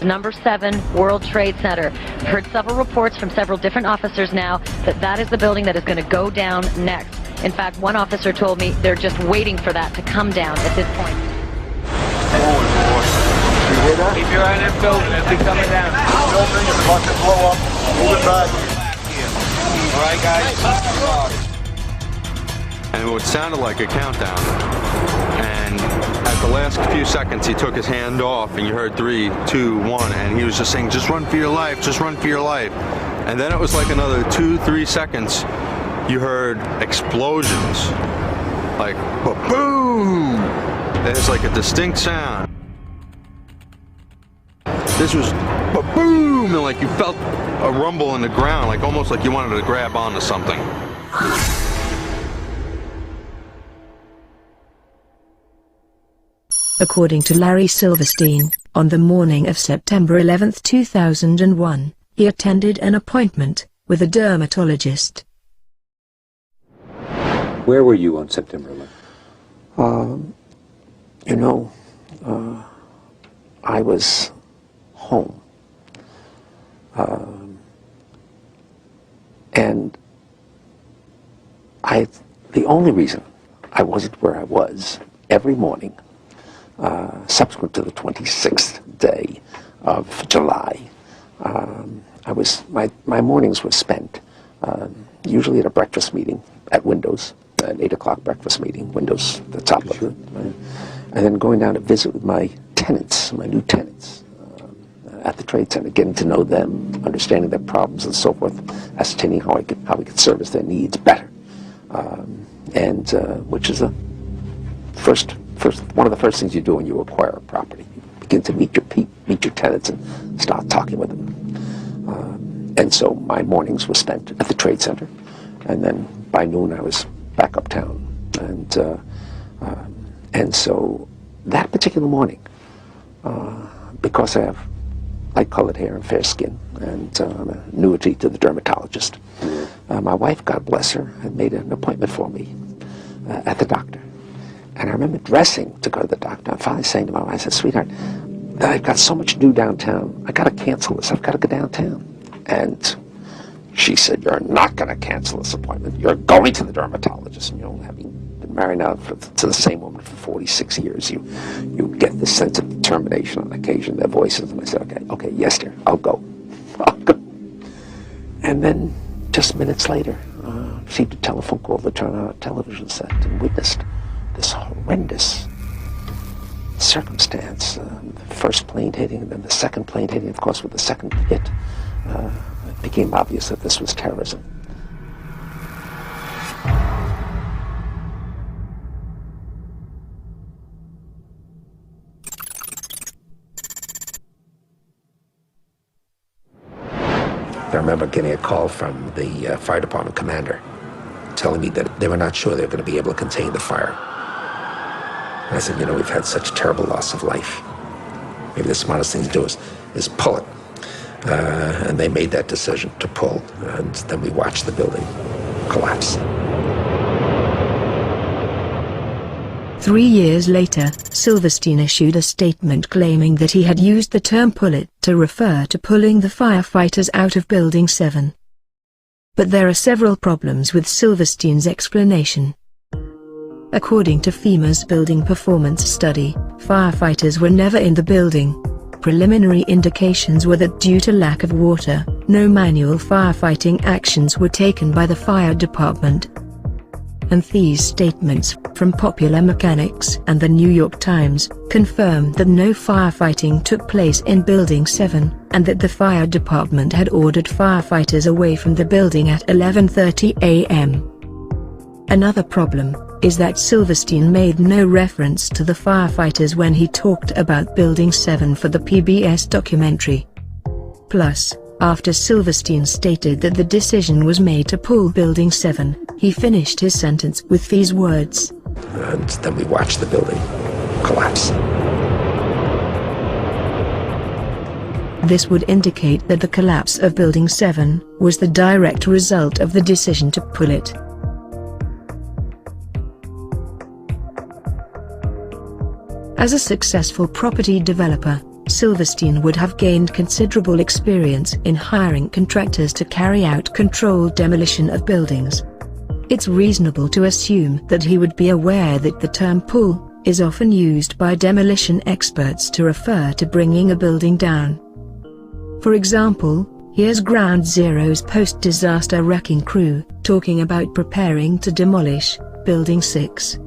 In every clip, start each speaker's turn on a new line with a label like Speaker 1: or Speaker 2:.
Speaker 1: Number 7 World Trade Center. Heard several reports from several different officers now that that is the building that is going to go down next. In fact, one officer told me they're just waiting for that to come down at this point.
Speaker 2: You hear that? Keep your eye on that building. It'll be coming down. The building is about to blow up. Move it back. All right, guys.
Speaker 3: And it sounded like a countdown. And at the last few seconds, he took his hand off, and you heard 3, 2, 1, and he was just saying, "Just run for your life, just run for your life." And then it was like another 2, 3 seconds. You heard explosions, like boom. There's like a distinct sound. This was boom, and like you felt a rumble in the ground, like almost like you wanted to grab onto something.
Speaker 4: According to Larry Silverstein, on the morning of September 11, 2001, he attended an appointment with a dermatologist.
Speaker 5: Where were you on September 11th?
Speaker 6: I was home. And the only reason I wasn't where I was every morning, subsequent to the 26th day of July, my mornings were spent usually at a breakfast meeting at Windows, an 8 o'clock breakfast meeting, Windows, the top of it, and then going down to visit with my tenants, my new tenants, at the Trade Center, getting to know them, understanding their problems and so forth, ascertaining how we could service their needs better, which is one of the first things you do when you acquire a property. You begin to meet your tenants and start talking with them. And so my mornings were spent at the Trade Center, and then by noon I was back uptown. And so that particular morning, because I have light-colored hair and fair skin, and I'm an annuity to the dermatologist, my wife, God bless her, had made an appointment for me at the doctor. And I remember dressing to go to the doctor, and finally saying to my wife, I said, "Sweetheart, I've got so much to do downtown. I got to cancel this. I've got to go downtown." And she said, "You're not going to cancel this appointment. You're going to the dermatologist." And, having been married now to the same woman for 46 years, you get this sense of determination on occasion, their voices. And I said, okay, yes, dear, I'll go. And then just minutes later, received a telephone call to turn on a television set and witnessed this horrendous circumstance. The first plane hitting, and then the second plane hitting. Of course, with the second hit, it became obvious that this was terrorism. I remember getting a call from the fire department commander telling me that they were not sure they were going to be able to contain the fire. And I said, we've had such terrible loss of life. Maybe the smartest thing to do is pull it. And they made that decision to pull, and then we watched the building collapse.
Speaker 4: 3 years later, Silverstein issued a statement claiming that he had used the term "pull it" to refer to pulling the firefighters out of Building 7. But there are several problems with Silverstein's explanation. According to FEMA's building performance study, firefighters were never in the building. Preliminary indications were that due to lack of water, no manual firefighting actions were taken by the fire department. And these statements, from Popular Mechanics and the New York Times, confirmed that no firefighting took place in Building 7, and that the fire department had ordered firefighters away from the building at 11:30 a.m. Another problem is that Silverstein made no reference to the firefighters when he talked about Building 7 for the PBS documentary. Plus, after Silverstein stated that the decision was made to pull Building 7, he finished his sentence with these words.
Speaker 6: And then we watched the building collapse.
Speaker 4: This would indicate that the collapse of Building 7 was the direct result of the decision to pull it. As a successful property developer, Silverstein would have gained considerable experience in hiring contractors to carry out controlled demolition of buildings. It's reasonable to assume that he would be aware that the term pull is often used by demolition experts to refer to bringing a building down. For example, here's Ground Zero's post-disaster wrecking crew talking about preparing to demolish Building 6.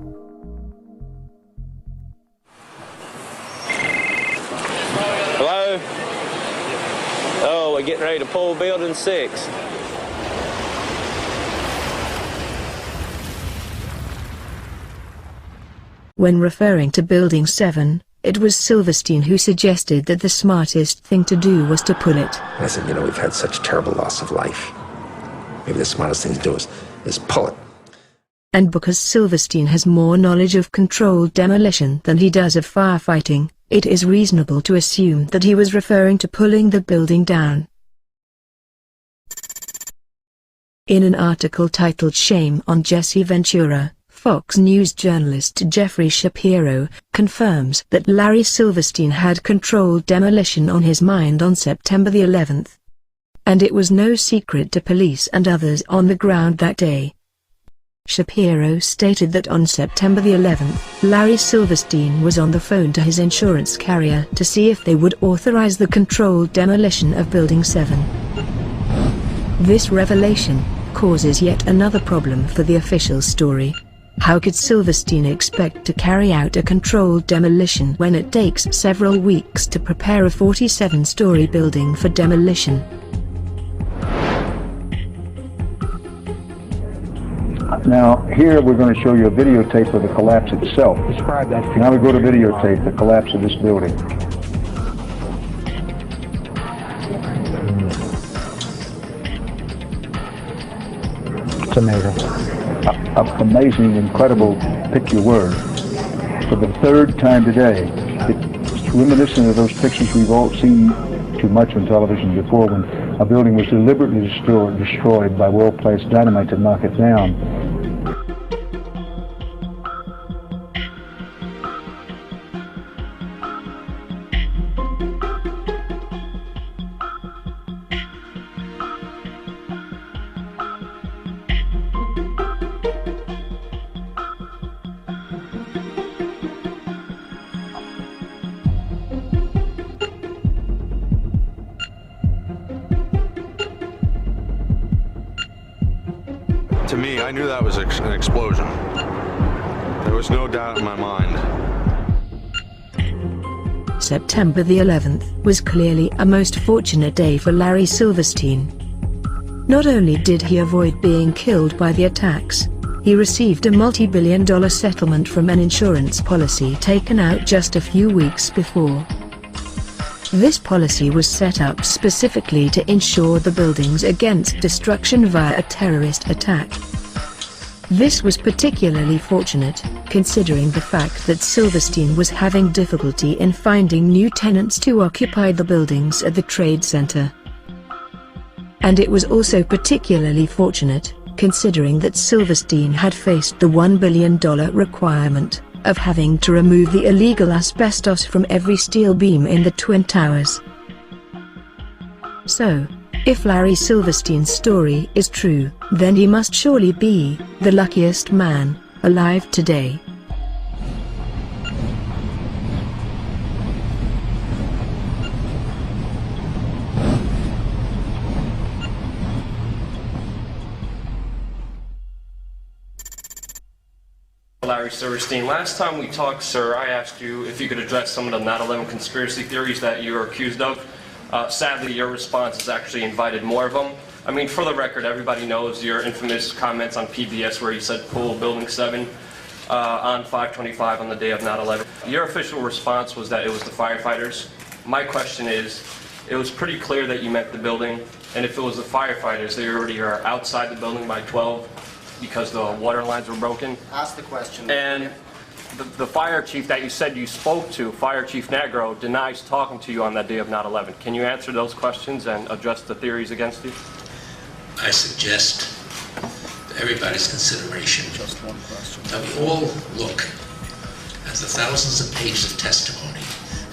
Speaker 7: Hello? Oh, we're getting ready to pull Building 6.
Speaker 4: When referring to Building 7, it was Silverstein who suggested that the smartest thing to do was to pull it.
Speaker 6: I said, we've had such terrible loss of life. Maybe the smartest thing to do is pull it.
Speaker 4: And because Silverstein has more knowledge of controlled demolition than he does of firefighting, it is reasonable to assume that he was referring to pulling the building down. In an article titled Shame on Jesse Ventura, Fox News journalist Jeffrey Shapiro confirms that Larry Silverstein had controlled demolition on his mind on September the 11th. And it was no secret to police and others on the ground that day. Shapiro stated that on September the 11th, Larry Silverstein was on the phone to his insurance carrier to see if they would authorize the controlled demolition of Building 7. This revelation causes yet another problem for the official story. How could Silverstein expect to carry out a controlled demolition when it takes several weeks to prepare a 47-story building for demolition?
Speaker 8: Now, here we're going to show you a videotape of the collapse itself. Describe that. Now we go to videotape the collapse of this building.
Speaker 9: It's amazing.
Speaker 8: Amazing, incredible, pick your word. For the third time today, it's reminiscent of those pictures we've all seen too much on television before, when a building was deliberately destroyed by well-placed dynamite to knock it down.
Speaker 3: To me, I knew that was an explosion. There was no doubt in my mind.
Speaker 4: September the 11th was clearly a most fortunate day for Larry Silverstein. Not only did he avoid being killed by the attacks, he received a multi-billion-dollar settlement from an insurance policy taken out just a few weeks before. This policy was set up specifically to insure the buildings against destruction via a terrorist attack. This was particularly fortunate, considering the fact that Silverstein was having difficulty in finding new tenants to occupy the buildings at the Trade Center. And it was also particularly fortunate, considering that Silverstein had faced the $1 billion requirement of having to remove the illegal asbestos from every steel beam in the Twin Towers. So, if Larry Silverstein's story is true, then he must surely be the luckiest man alive today.
Speaker 10: Larry Silverstein, last time we talked, sir, I asked you if you could address some of the 9/11 conspiracy theories that you are accused of. Sadly, your response has actually invited more of them. I mean, for the record, everybody knows your infamous comments on PBS where you said pull Building 7 on 5/25 on the day of 9/11. Your official response was that it was the firefighters. My question is, it was pretty clear that you meant the building, and if it was the firefighters, they already are outside the building by 12 because the water lines were broken.
Speaker 11: Ask the question.
Speaker 10: And the fire chief that you said you spoke to, Fire Chief Negro, denies talking to you on that day of 9/11. Can you answer those questions and address the theories against you?
Speaker 12: I suggest to everybody's consideration that we all look at the thousands of pages of testimony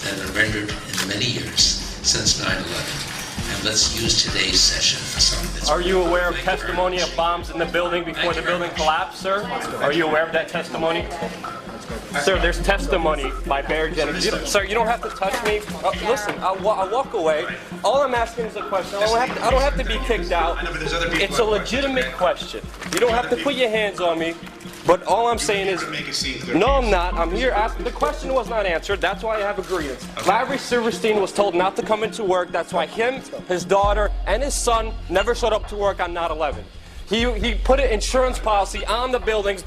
Speaker 12: that are rendered in the many years since 9/11. And let's use today's session for something that's...
Speaker 10: Are you aware of testimony of bombs in the building before the building collapsed, sir? Are you aware of that testimony? Sir, there's testimony by Bear Jennings. Sir, you don't have to touch me. Listen, I'll walk away. All I'm asking is a question. I don't have to be kicked out. It's a legitimate question. You don't have to put your hands on me. But all I'm saying is, no, I'm not. I'm here asking. The question was not answered. That's why I have a grievance. Larry Silverstein was told not to come into work. That's why him, his daughter, and his son never showed up to work on 9/11. He put an insurance policy on the buildings.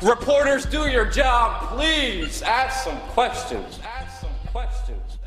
Speaker 10: Reporters, do your job, please. Ask some questions. Ask some questions.